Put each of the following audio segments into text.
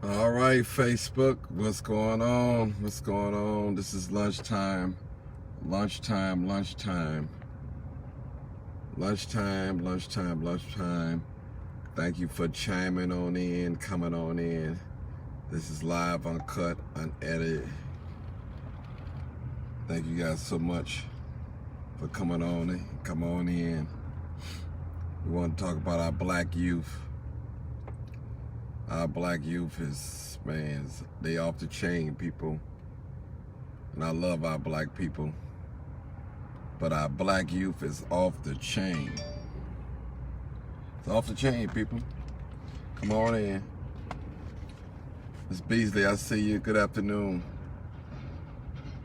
All right, Facebook, what's going on? What's going on? This is lunchtime. Lunchtime. Thank you for chiming on in, coming on in. This is live, uncut, unedited. Thank you guys so much for coming on in. Come on in. We want to talk about our black youth. Our black youth is, man, they off the chain, people. And I love our black people. But our black youth is off the chain. It's off the chain, people. Come on in. Miss Beasley, I see you. Good afternoon.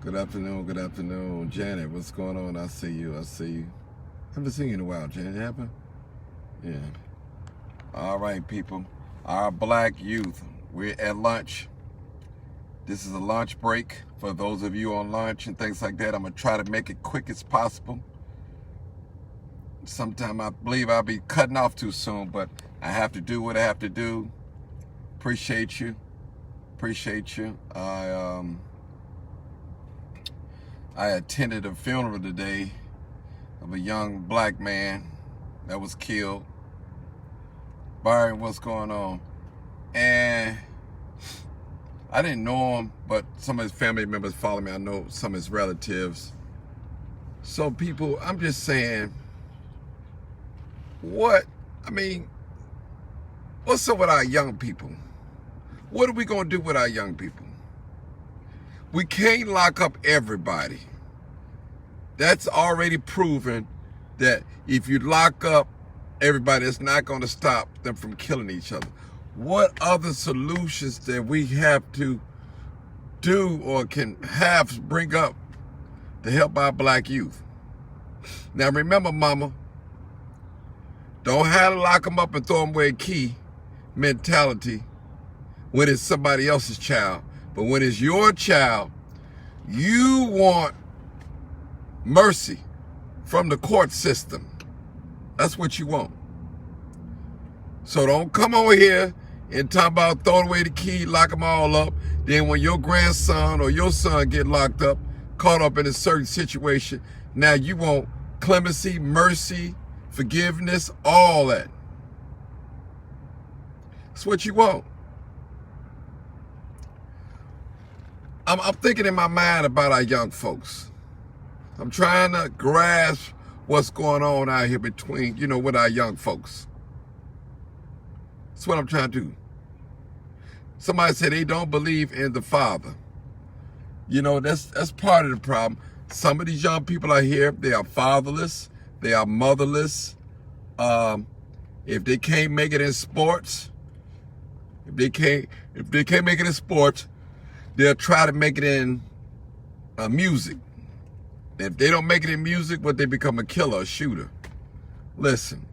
Good afternoon. Janet, what's going on? I see you. Haven't seen you in a while, Janet. Happen? Yeah. All right, people. Our black youth, we're at lunch. This is a lunch break for those of you on lunch and things like that. I'm gonna try to make it quick as possible. Sometime I believe I'll be cutting off too soon, but I have to do what I have to do. Appreciate you. I attended a funeral today of a young black man that was killed. Byron, what's going on? And I didn't know him, but some of his family members follow me. I know some of his relatives. So people, I'm just saying, what's up with our young people? What are we gonna do with our young people? We can't lock up everybody. That's already proven that if you lock up everybody, it's not going to stop them from killing each other. What other solutions that we have to do or can have bring up to help our black youth? Now remember, mama, don't have to lock them up and throw them away key mentality when it's somebody else's child. But when it's your child, you want mercy from the court system. That's what you want. So don't come over here and talk about throwing away the key, lock them all up. Then when your grandson or your son get locked up, caught up in a certain situation, now you want clemency, mercy, forgiveness, all that. That's what you want. I'm thinking in my mind about our young folks. I'm trying to grasp what's going on out here between, with our young folks. That's what I'm trying to do. Somebody said they don't believe in the Father. That's part of the problem. Some of these young people out here, they are fatherless, they are motherless. If they can't make it in sports, they'll try to make it in music. If they don't make it in music, they become a killer, a shooter. Listen,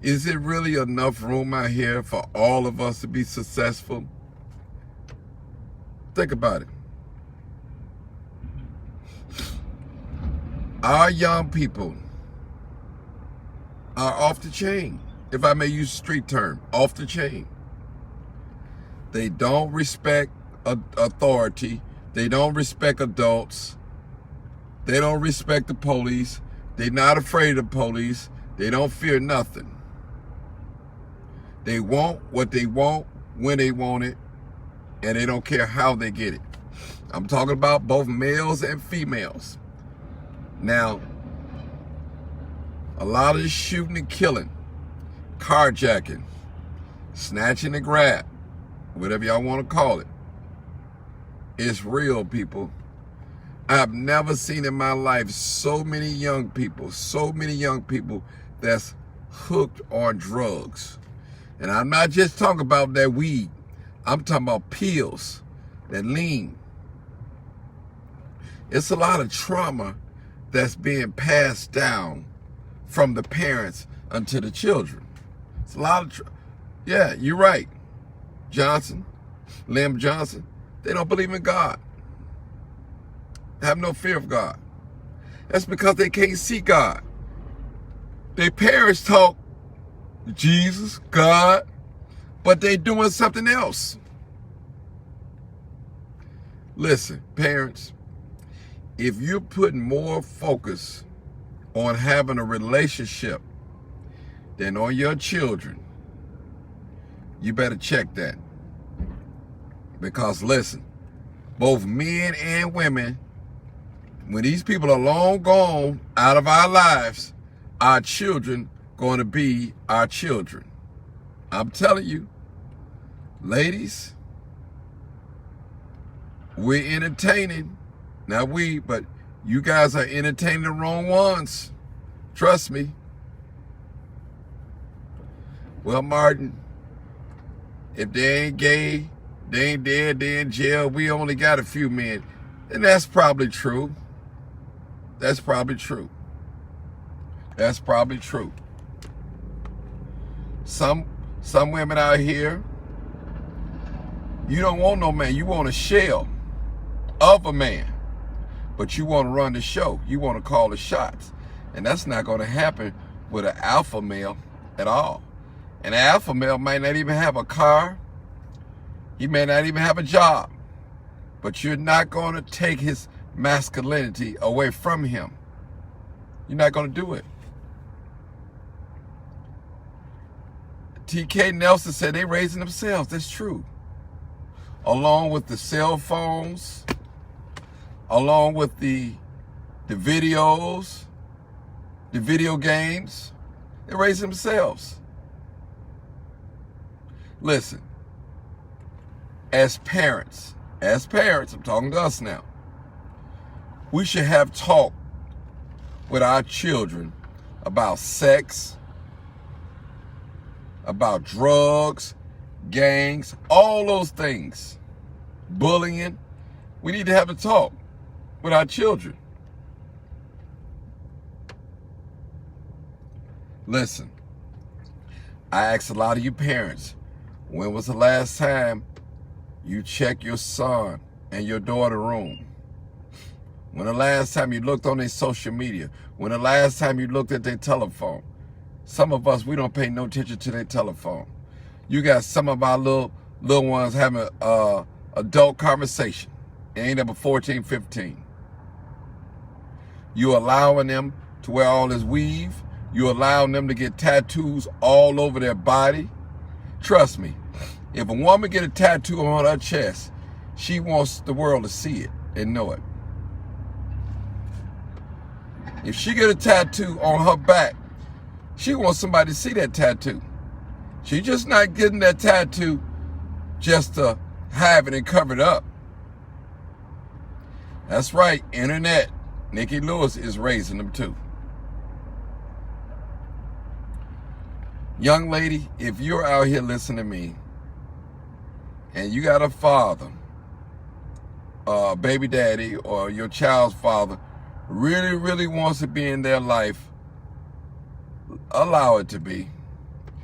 is it really enough room out here for all of us to be successful? Think about it. Our young people are off the chain, if I may use a street term, off the chain. They don't respect authority. They don't respect adults. They don't respect the police. They're not afraid of the police. They don't fear nothing. They want what they want when they want it, and they don't care how they get it. I'm talking about both males and females. Now, a lot of this shooting and killing, carjacking, snatching and grab, whatever y'all want to call it, it's real, people. I've never seen in my life so many young people that's hooked on drugs. And I'm not just talking about that weed. I'm talking about pills, that lean. It's a lot of trauma that's being passed down from the parents unto the children. It's a lot of, yeah, you're right. Lim Johnson, they don't believe in God. Have no fear of God. That's because they can't see God. Their parents talk Jesus, God, but they doing something else. Listen, parents, if you're putting more focus on having a relationship than on your children, you better check that. Because listen, both men and women, when these people are long gone out of our lives, our children going to be our children. I'm telling you, ladies, we're entertaining. Not we, but you guys are entertaining the wrong ones. Trust me. Well, Martin, if they ain't gay, they ain't dead, they in jail, we only got a few men. And that's probably true. That's probably true. That's probably true. Some women out here, you don't want no man. You want a shell of a man. But you want to run the show. You want to call the shots. And that's not going to happen with an alpha male at all. An alpha male might not even have a car. He may not even have a job. But you're not going to take his masculinity away from him. You're not going to do it. T.K. Nelson said they raising themselves. That's true. Along with the cell phones, along with the videos, the video games, they raise themselves. Listen, as parents, I'm talking to us now, we should have talk with our children about sex, about drugs, gangs, all those things, bullying. We need to have a talk with our children. Listen, I ask a lot of you parents, when was the last time you checked your son and your daughter room? When the last time you looked on their social media? When the last time you looked at their telephone? Some of us, we don't pay no attention to their telephone. You got some of our little ones having adult conversation. They ain't number 14, 15. You allowing them to wear all this weave. You allowing them to get tattoos all over their body. Trust me, if a woman get a tattoo on her chest, she wants the world to see it and know it. If she get a tattoo on her back, she wants somebody to see that tattoo. She's just not getting that tattoo just to have it and cover it up. That's right, internet. Nikki Lewis is raising them too. Young lady, if you're out here listening to me and you got a father, baby daddy, or your child's father really, really wants to be in their life, allow it to be.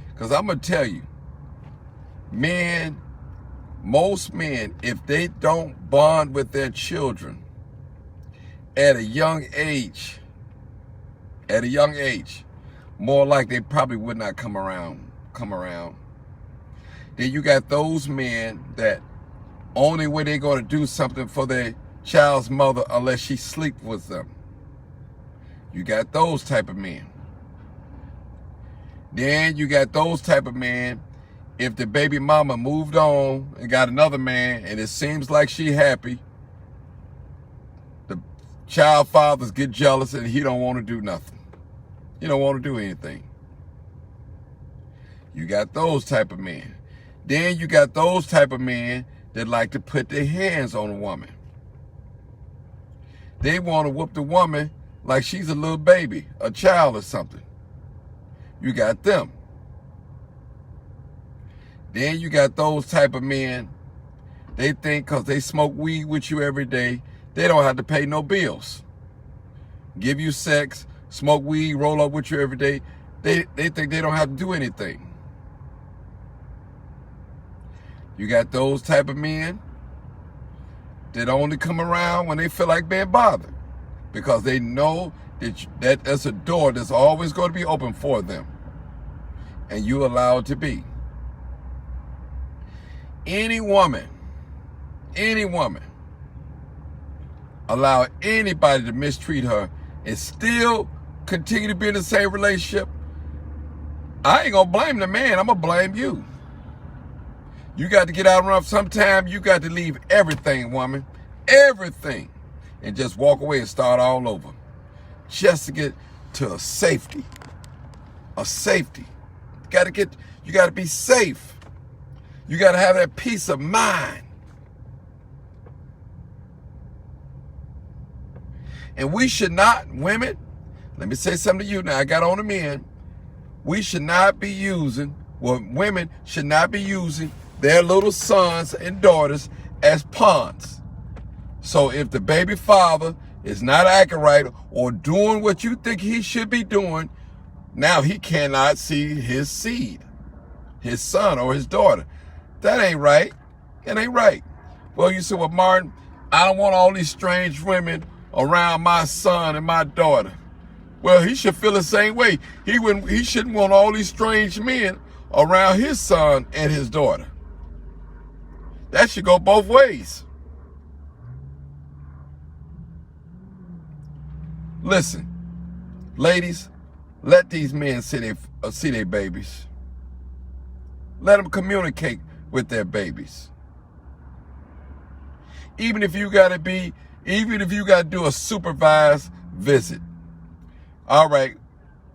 Because I'm going to tell you, men, most men, if they don't bond with their children at a young age, more like they probably would not come around. Then you got those men that only way they're going to do something for their child's mother unless she sleep with them. You got those type of men. Then you got those type of men, if the baby mama moved on and got another man and it seems like she happy, the child fathers get jealous and he don't want to do nothing. He don't want to do anything. You got those type of men. Then you got those type of men that like to put their hands on a woman. They want to whoop the woman like she's a little baby, a child or something. You got them. Then you got those type of men, they think because they smoke weed with you every day, they don't have to pay no bills. Give you sex, smoke weed, roll up with you every day. They think they don't have to do anything. You got those type of men that only come around when they feel like being bothered, because they know that that's a door that's always going to be open for them, and you allow it to be. Any woman allow anybody to mistreat her and still continue to be in the same relationship, I ain't gonna blame the man, I'm gonna blame you. You got to get out enough. Sometime you got to leave everything, woman, everything, and just walk away and start all over, just to get to a safety. A safety. You got to be safe. You got to have that peace of mind. And we should not, women, let me say something to you now. I got on the men. We should not be using, women should not be using their little sons and daughters as pawns. So if the baby father is not acting right or doing what you think he should be doing, now he cannot see his seed, his son or his daughter. That ain't right. It ain't right. Well, you say, well, Martin, I don't want all these strange women around my son and my daughter. Well, he should feel the same way. He shouldn't want all these strange men around his son and his daughter. That should go both ways. Listen, ladies, let these men see their babies. Let them communicate with their babies. Even if you got to do a supervised visit. All right,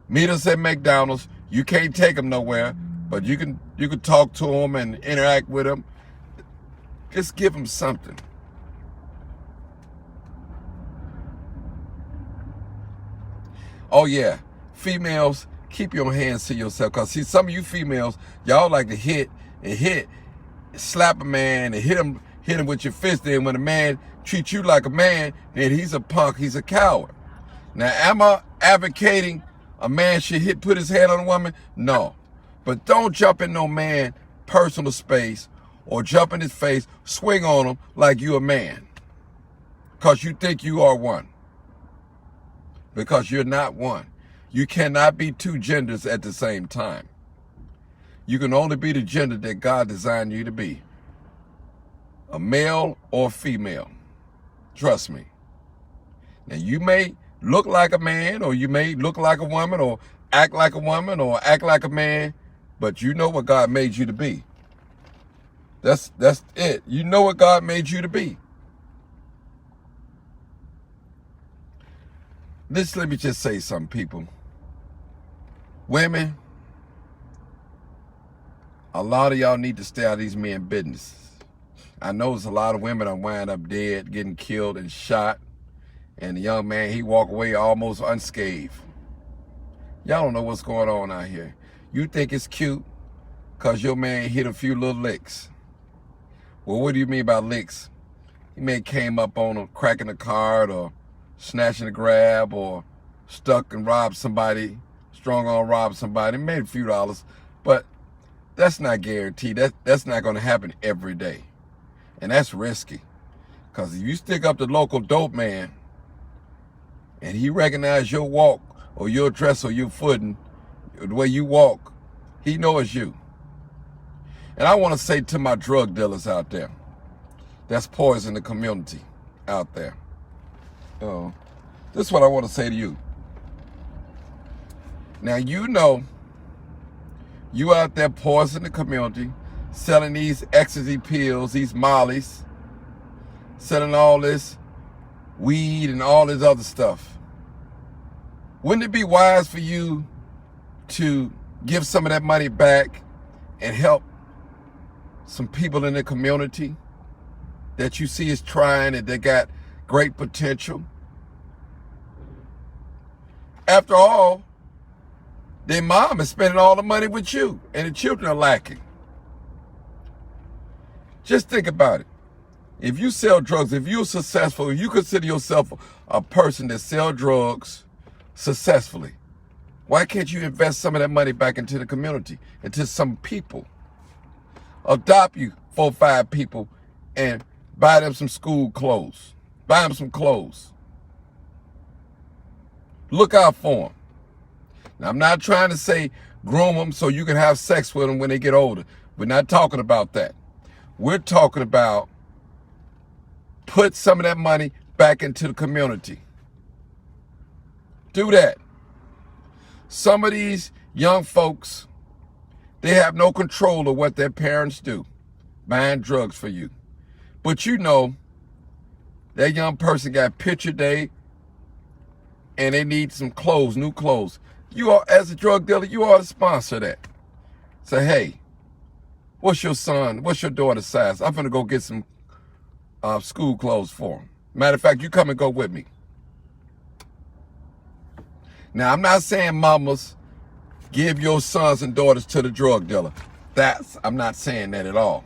meet us at McDonald's. You can't take them nowhere, but you can talk to them and interact with them. Just give them something. Oh yeah, females, keep your hands to yourself. Because see, some of you females, y'all like to hit, slap a man and hit him with your fist. Then when a man treats you like a man, then he's a punk, he's a coward. Now, am I advocating a man should put his hand on a woman? No. But don't jump in no man personal space or jump in his face, swing on him like you a man. Because you think you are one. Because you're not one. You cannot be two genders at the same time. You can only be the gender that God designed you to be. A male or female. Trust me. Now you may look like a man, or you may look like a woman, or act like a woman, or act like a man, but you know what God made you to be. That's it. You know what God made you to be. Let me just say something, people. Women, a lot of y'all need to stay out of these men's business. I know there's a lot of women that wind up dead, getting killed and shot. And the young man, he walked away almost unscathed. Y'all don't know what's going on out here. You think it's cute because your man hit a few little licks. Well, what do you mean by licks? He may came up on him, cracking a card or snatching a grab or stuck and robbed somebody, strong on robbed somebody, made a few dollars. But that's not guaranteed. That's not going to happen every day. And that's risky. Because if you stick up the local dope man, and he recognizes your walk or your dress or your footing, the way you walk, he knows you. And I want to say to my drug dealers out there, that's poison the community out there. This is what I want to say to you. Now, you know, you out there poisoning the community, selling these ecstasy pills, these mollies, selling all this weed and all this other stuff. Wouldn't it be wise for you to give some of that money back and help some people in the community that you see is trying and they got great potential? After all, their mom is spending all the money with you and the children are lacking. Just think about it. If you sell drugs, if you're successful, if you consider yourself a person that sells drugs successfully, why can't you invest some of that money back into the community, into some people? Adopt you 4 or 5 people and buy them some school clothes. Buy them some clothes. Look out for them. Now, I'm not trying to say groom them so you can have sex with them when they get older. We're not talking about that. We're talking about put some of that money back into the community. Do that. Some of these young folks, they have no control of what their parents do, buying drugs for you. But you know, that young person got picture day and they need some clothes, new clothes. You are, as a drug dealer, you ought to sponsor that. Say, hey, what's your daughter's size? I'm gonna go get some school clothes for them. Matter of fact, you come and go with me. Now, I'm not saying mamas give your sons and daughters to the drug dealer. I'm not saying that at all.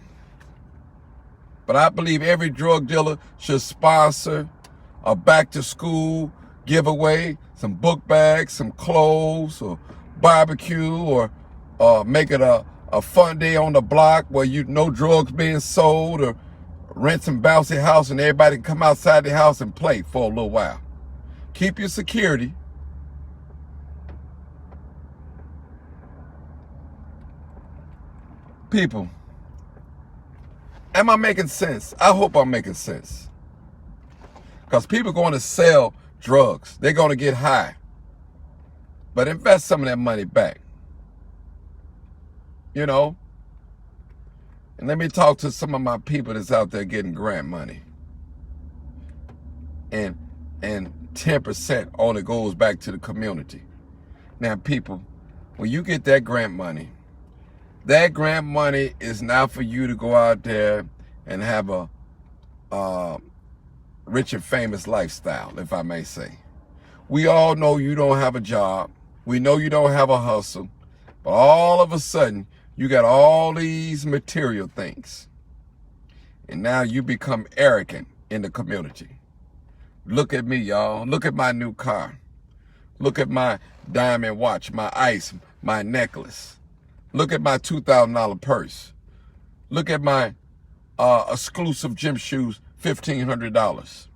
But I believe every drug dealer should sponsor a back to school giveaway, some book bags, some clothes, or barbecue, or make it a fun day on the block where no drugs being sold, or rent some bouncy house and everybody can come outside the house and play for a little while. Keep your security. People, am I making sense? I hope I'm making sense. Because people are going to sell drugs. They're going to get high. But invest some of that money back. You know? And let me talk to some of my people that's out there getting grant money. And 10% only goes back to the community. Now, people, when you get that grant money is not for you to go out there and have a rich and famous lifestyle, if I may say. We all know you don't have a job. We know you don't have a hustle. But all of a sudden, you got all these material things. And now you become arrogant in the community. Look at me, y'all. Look at my new car. Look at my diamond watch, my ice, my necklace. Look at my $2,000 purse. Look at my exclusive gym shoes, $1,500.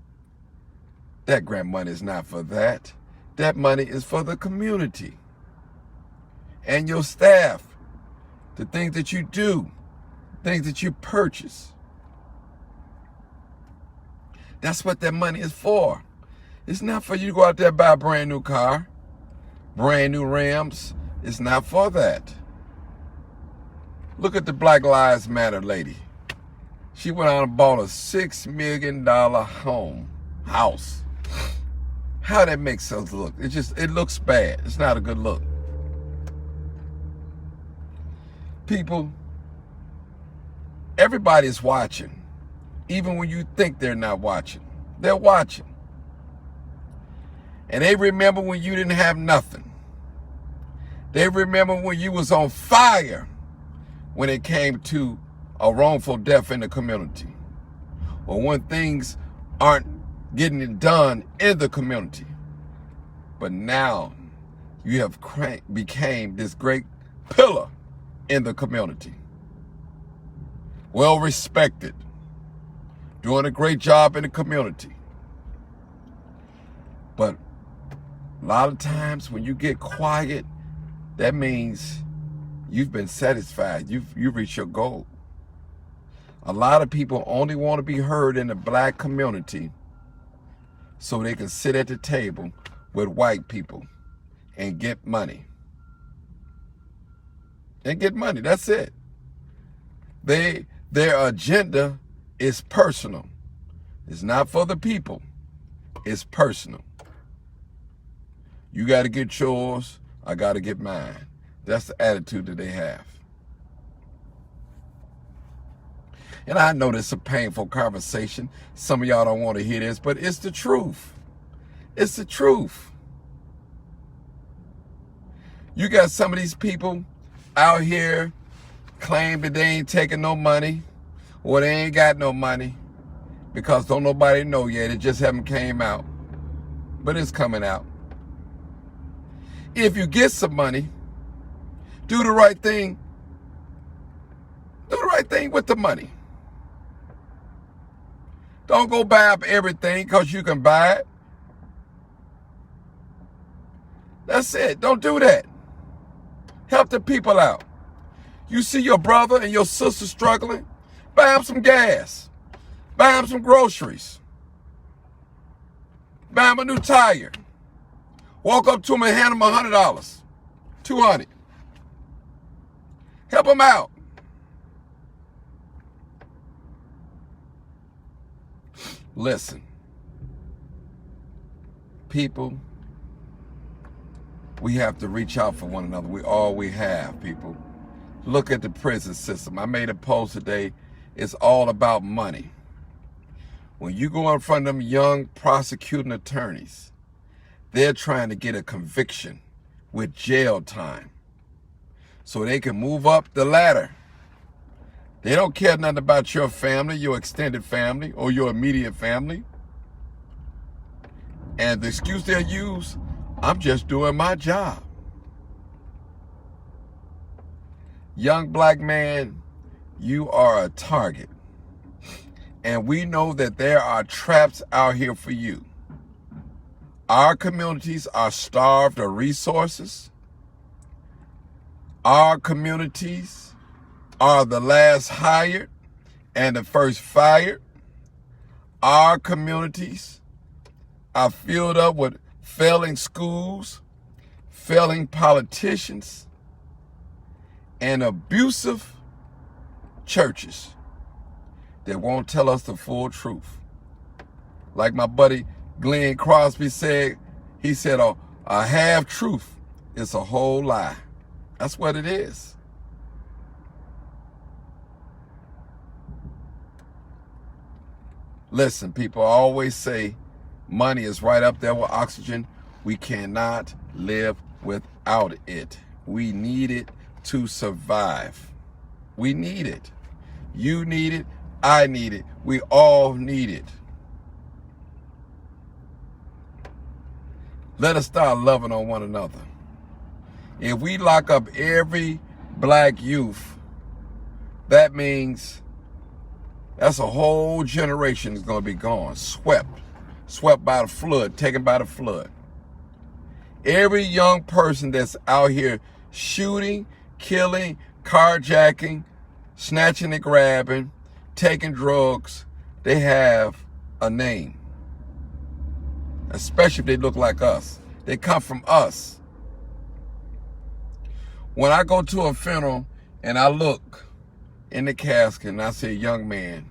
That grant money is not for that. That money is for the community and your staff, the things that you do, things that you purchase. That's what that money is for. It's not for you to go out there and buy a brand new car, brand new Rams. It's not for that. Look at the Black Lives Matter lady. She went out and bought a $6 million house. How that makes us look? It looks bad. It's not a good look. People, everybody's watching. Even when you think they're not watching. They're watching. And they remember when you didn't have nothing. They remember when you was on fire when it came to a wrongful death in the community. Or when things aren't getting it done in the community. But now you have became this great pillar in the community. Well respected. Doing a great job in the community. But a lot of times when you get quiet, that means you've been satisfied. You've reached your goal. A lot of people only want to be heard in the black community so they can sit at the table with white people and get money. And get money, that's it. Their agenda is personal. It's not for the people. It's personal. You got to get yours, I got to get mine. That's the attitude that they have. And I know this is a painful conversation. Some of y'all don't want to hear this, but it's the truth. It's the truth. You got some of these people out here claim that they ain't taking no money or they ain't got no money because don't nobody know yet. It just haven't came out. But it's coming out. If you get some money, do the right thing. Do the right thing with the money. Don't go buy up everything because you can buy it. That's it. Don't do that. Help the people out. You see your brother and your sister struggling, buy them some gas. Buy them some groceries. Buy him a new tire. Walk up to him and hand him $100, $200. Help him out. Listen, people, we have to reach out for one another. We have, people. Look at the prison system. I made a post today. It's all about money. When you go in front of them young prosecuting attorneys, they're trying to get a conviction with jail time so they can move up the ladder. They don't care nothing about your family, your extended family, or your immediate family. And the excuse they'll use, I'm just doing my job. Young black man, you are a target. And we know that there are traps out here for you. Our communities are starved of resources. Our communities are the last hired and the first fired. Our communities are filled up with failing schools, failing politicians, and abusive churches that won't tell us the full truth. Like my buddy Glenn Crosby said, he said, a half truth is a whole lie. That's what it is. Listen, people always say money is right up there with oxygen. We cannot live without it. We need it to survive. We need it. You need it. I need it. We all need it. Let us start loving on one another. If we lock up every black youth, that means that's a whole generation is going to be gone, swept by the flood, taken by the flood. Every young person that's out here shooting, killing, carjacking, snatching and grabbing, taking drugs, they have a name. Especially if they look like us. They come from us. When I go to a funeral and I look in the casket and I see a young man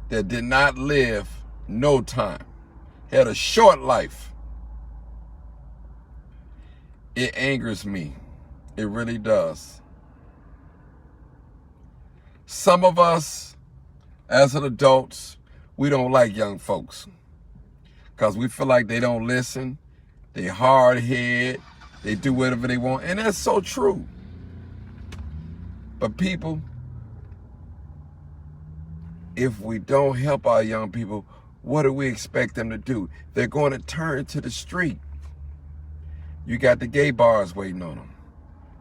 that did not live no time, had a short life, it angers me. It really does. Some of us, as adults, we don't like young folks because we feel like they don't listen, they hard-headed, they do whatever they want, and that's so true. But people, if we don't help our young people, what do we expect them to do? They're going to turn to the street. You got the gay bars waiting on them.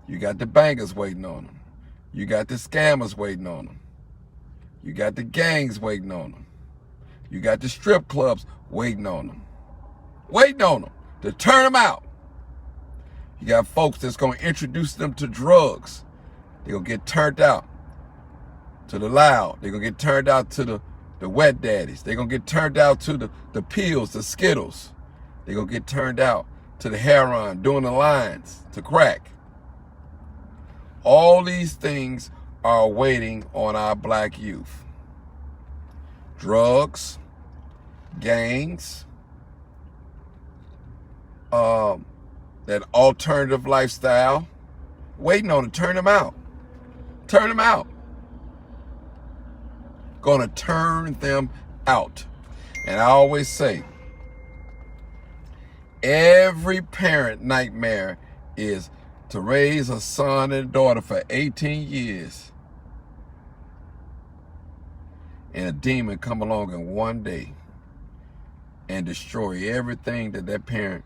You got the bangers waiting on them. You got the scammers waiting on them. You got the gangs waiting on them. You got the strip clubs waiting on them. Waiting on them to turn them out. You got folks that's going to introduce them to drugs. They're going to get turned out to the loud. They're going to get turned out to the wet daddies. They're going to get turned out to the pills, the Skittles. They're going to get turned out to the heroin, doing the lines, to crack. All these things are waiting on our black youth. Drugs, gangs, that alternative lifestyle, waiting on to turn them out. Turn them out. Gonna turn them out. And I always say, every parent nightmare is to raise a son and daughter for 18 years and a demon come along in one day and destroy everything that parent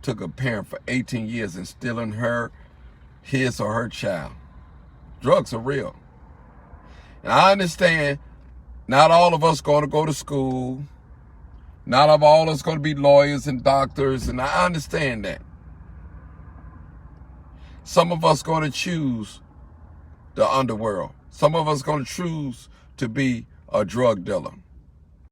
took a parent for 18 years instilling his or her child. Drugs are real. And I understand not all of us going to go to school. Not all of us going to be lawyers and doctors, and I understand that. Some of us going to choose the underworld. Some of us going to choose to be a drug dealer.